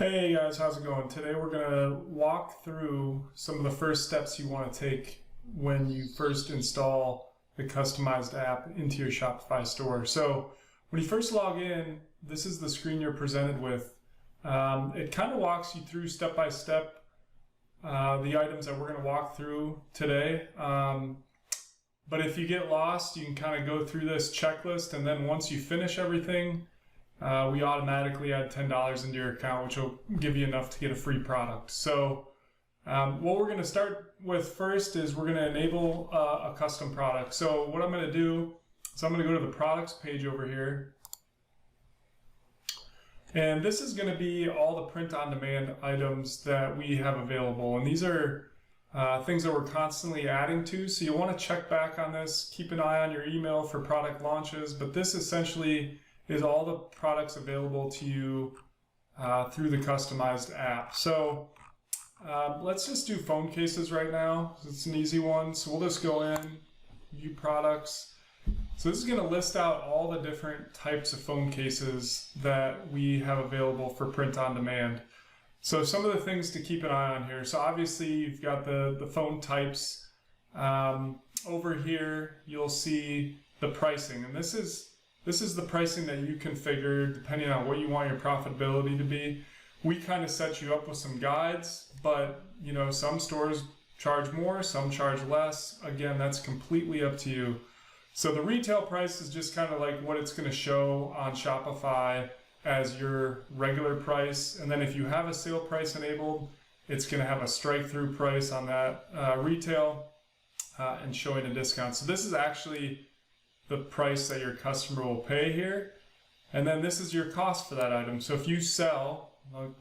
Hey guys, how's it going? Today we're going to walk through some of the first steps you want to take when you first install the customized app into your Shopify store. So when you first log in, this is the screen you're presented with. It kind of walks you through step by step the items that we're going to walk through today. But if you get lost, you can kind of go through this checklist, and then once you finish everything, we automatically add $10 into your account, which will give you enough to get a free product. So what we're going to start with first is we're going to enable a custom product. So what I'm going to do is I'm going to go to the products page over here. And this is going to be all the print-on-demand items that we have available. And these are things that we're constantly adding to. So you'll want to check back on this, keep an eye on your email for product launches. But this essentially is all the products available to you through the customized app. So let's just do phone cases right now. It's an easy one. So we'll just go in, view products. So this is going to list out all the different types of phone cases that we have available for print on demand. So some of the things to keep an eye on here. So obviously you've got the phone types. Over here you'll see the pricing, and this is the pricing that you configure depending on what you want your profitability to be. We kind of set you up with some guides, but you know, some stores charge more, some charge less. Again, that's completely up to you. So the retail price is just kind of like what it's going to show on Shopify as your regular price. And then if you have a sale price enabled, it's going to have a strike-through price on that retail and showing a discount. So this is actually the price that your customer will pay here. And then this is your cost for that item. So if you sell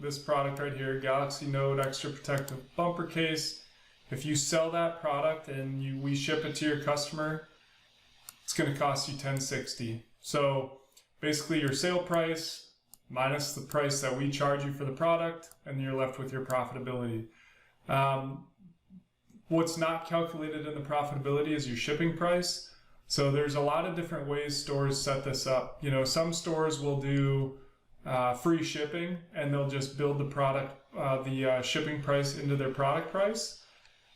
this product right here, Galaxy Note Extra Protective Bumper Case, if you sell that product and we ship it to your customer, it's going to cost you $10.60. So basically your sale price minus the price that we charge you for the product, and you're left with your profitability. What's not calculated in the profitability is your shipping price. So there's a lot of different ways stores set this up. You know, some stores will do free shipping, and they'll just build the product, the shipping price into their product price.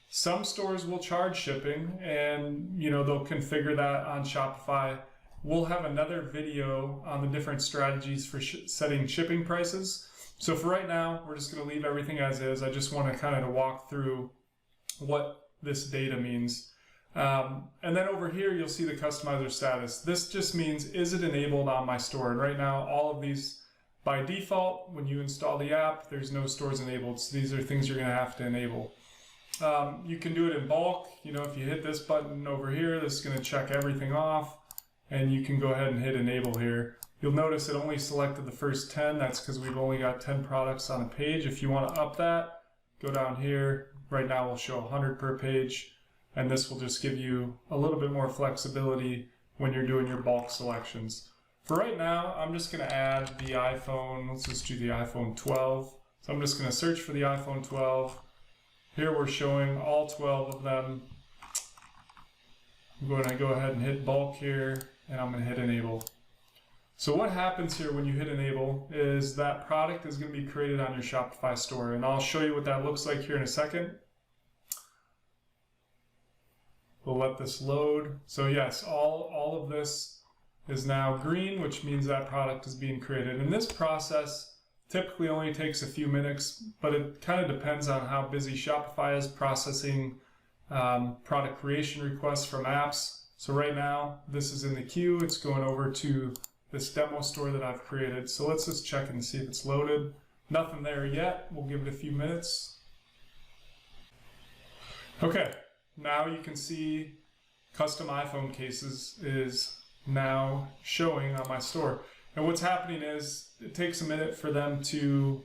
Some stores will charge shipping, and you know, they'll configure that on Shopify. We'll have another video on the different strategies for setting shipping prices. So for right now, we're just going to leave everything as is. I just want to kind of walk through what this data means. And then over here, you'll see the customizer status. This just means, is it enabled on my store? And right now, all of these, by default, when you install the app, there's no stores enabled. So these are things you're going to have to enable. You can do it in bulk. You know, if you hit this button over here, this is going to check everything off, and you can go ahead and hit enable here. You'll notice it only selected the first 10. That's because we've only got 10 products on a page. If you want to up that, go down here. Right now, we'll show 100 per page. And this will just give you a little bit more flexibility when you're doing your bulk selections. For right now, I'm just going to add the iPhone. Let's just do the iPhone 12. So I'm just going to search for the iPhone 12. Here we're showing all 12 of them. I'm going to go ahead and hit bulk here, and I'm going to hit enable. So what happens here when you hit enable is that product is going to be created on your Shopify store. And I'll show you what that looks like here in a second. We'll let this load. So yes, all of this is now green, which means that product is being created. And this process typically only takes a few minutes, but it kind of depends on how busy Shopify is processing product creation requests from apps. So right now, this is in the queue. It's going over to this demo store that I've created. So let's just check and see if it's loaded. Nothing there yet. We'll give it a few minutes. Okay. Now you can see custom iPhone cases is now showing on my store. And what's happening is it takes a minute for them to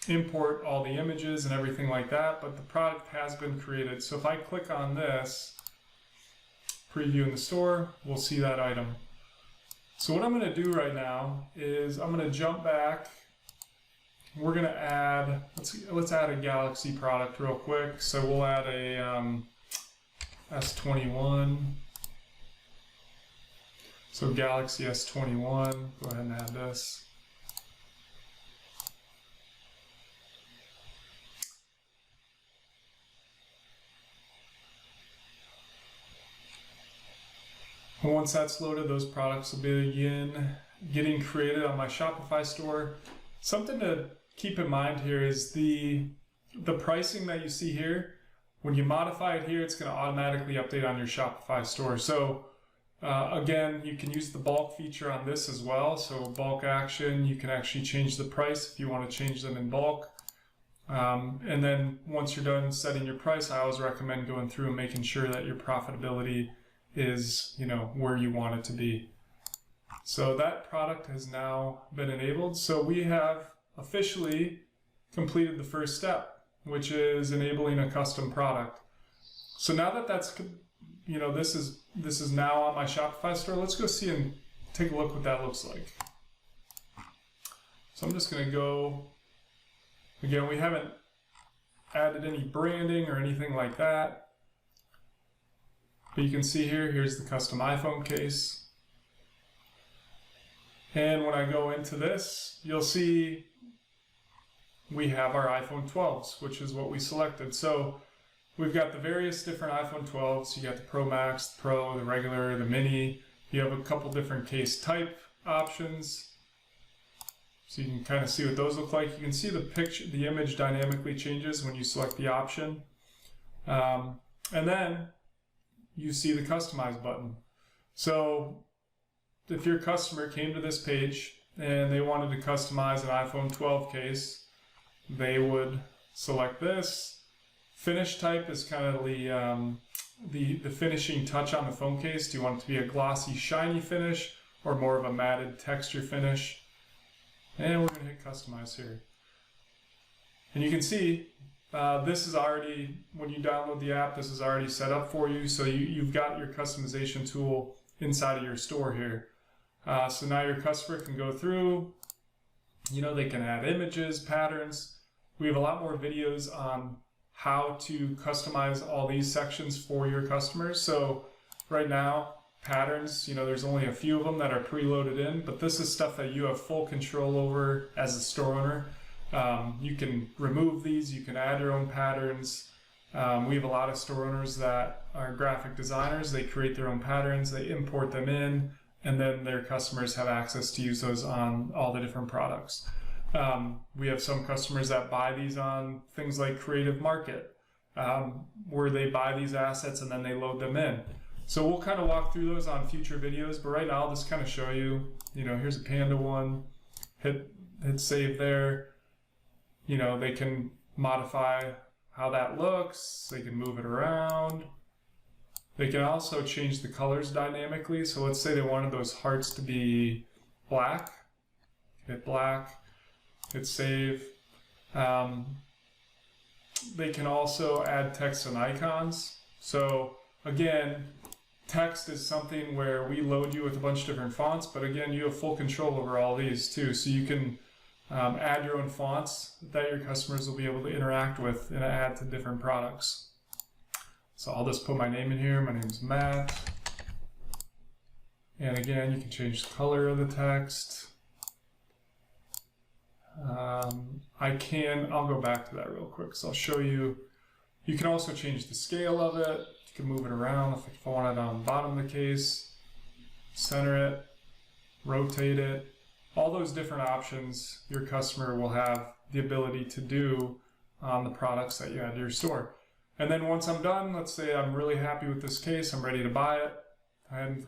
import all the images and everything like that, but the product has been created. So if I click on this, preview in the store, we'll see that item. So what I'm going to do right now is I'm going to jump back. We're going to add, let's add a Galaxy product real quick. So we'll add a S21. So Galaxy S21, go ahead and add this. And once that's loaded, those products will begin getting created on my Shopify store. Something to keep in mind here is the pricing that you see here. When you modify it here, it's going to automatically update on your Shopify store. So again, you can use the bulk feature on this as well. So bulk action, you can actually change the price if you want to change them in bulk. And then once you're done setting your price, I always recommend going through and making sure that your profitability is, where you want it to be. So that product has now been enabled. So we have officially completed the first step, which is enabling a custom product. So now that that's, this is now on my Shopify store, let's go see and take a look what that looks like. So I'm just going to go, again, we haven't added any branding or anything like that. But you can see here's the custom iPhone case. And when I go into this, you'll see we have our iPhone 12s, which is what we selected. So we've got the various different iPhone 12s. You got the Pro Max, the Pro, the regular, the Mini. You have a couple different case type options. So you can kind of see what those look like. You can see the image dynamically changes when you select the option. And then you see the customize button. So if your customer came to this page and they wanted to customize an iPhone 12 case, they would select this. Finish type is kind of the finishing touch on the phone case. Do you want it to be a glossy, shiny finish or more of a matted texture finish? And we're going to hit customize here. And you can see this is already, when you download the app, this is already set up for you. So you've got your customization tool inside of your store here. So now your customer can go through, they can add images, patterns. We have a lot more videos on how to customize all these sections for your customers. So right now, patterns, there's only a few of them that are preloaded in, but this is stuff that you have full control over as a store owner. You can remove these, you can add your own patterns. We have a lot of store owners that are graphic designers. They create their own patterns, they import them in, and then their customers have access to use those on all the different products. We have some customers that buy these on things like Creative Market, where they buy these assets and then they load them in. So we'll kind of walk through those on future videos, but right now I'll just kind of show you, here's a panda one, hit save there. They can modify how that looks, they can move it around. They can also change the colors dynamically. So let's say they wanted those hearts to be black, hit black, hit save. They can also add text and icons. So again, text is something where we load you with a bunch of different fonts, but again, you have full control over all these too. So you can add your own fonts that your customers will be able to interact with and add to different products. So I'll just put my name in here. My name is Matt. And again, you can change the color of the text. I'll go back to that real quick. So I'll show you. You can also change the scale of it. You can move it around if I want it on the bottom of the case, center it, rotate it. All those different options your customer will have the ability to do on the products that you add to your store. And then once I'm done, let's say I'm really happy with this case, I'm ready to buy it. I add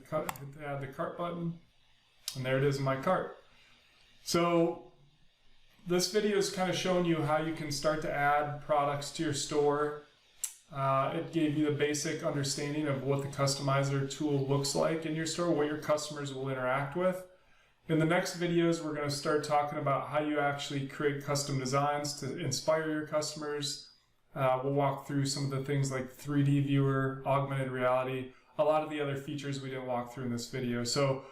the cart button, and there it is in my cart. So this video is kind of showing you how you can start to add products to your store. It gave you the basic understanding of what the customizer tool looks like in your store, what your customers will interact with. In the next videos, we're going to start talking about how you actually create custom designs to inspire your customers. We'll walk through some of the things like 3D viewer, augmented reality, a lot of the other features we didn't walk through in this video. So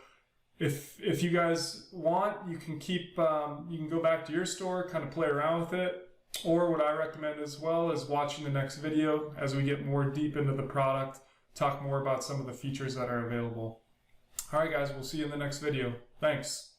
if you guys want, you can go back to your store, kind of play around with it. Or what I recommend as well is watching the next video as we get more deep into the product, talk more about some of the features that are available. All right, guys, we'll see you in the next video. Thanks.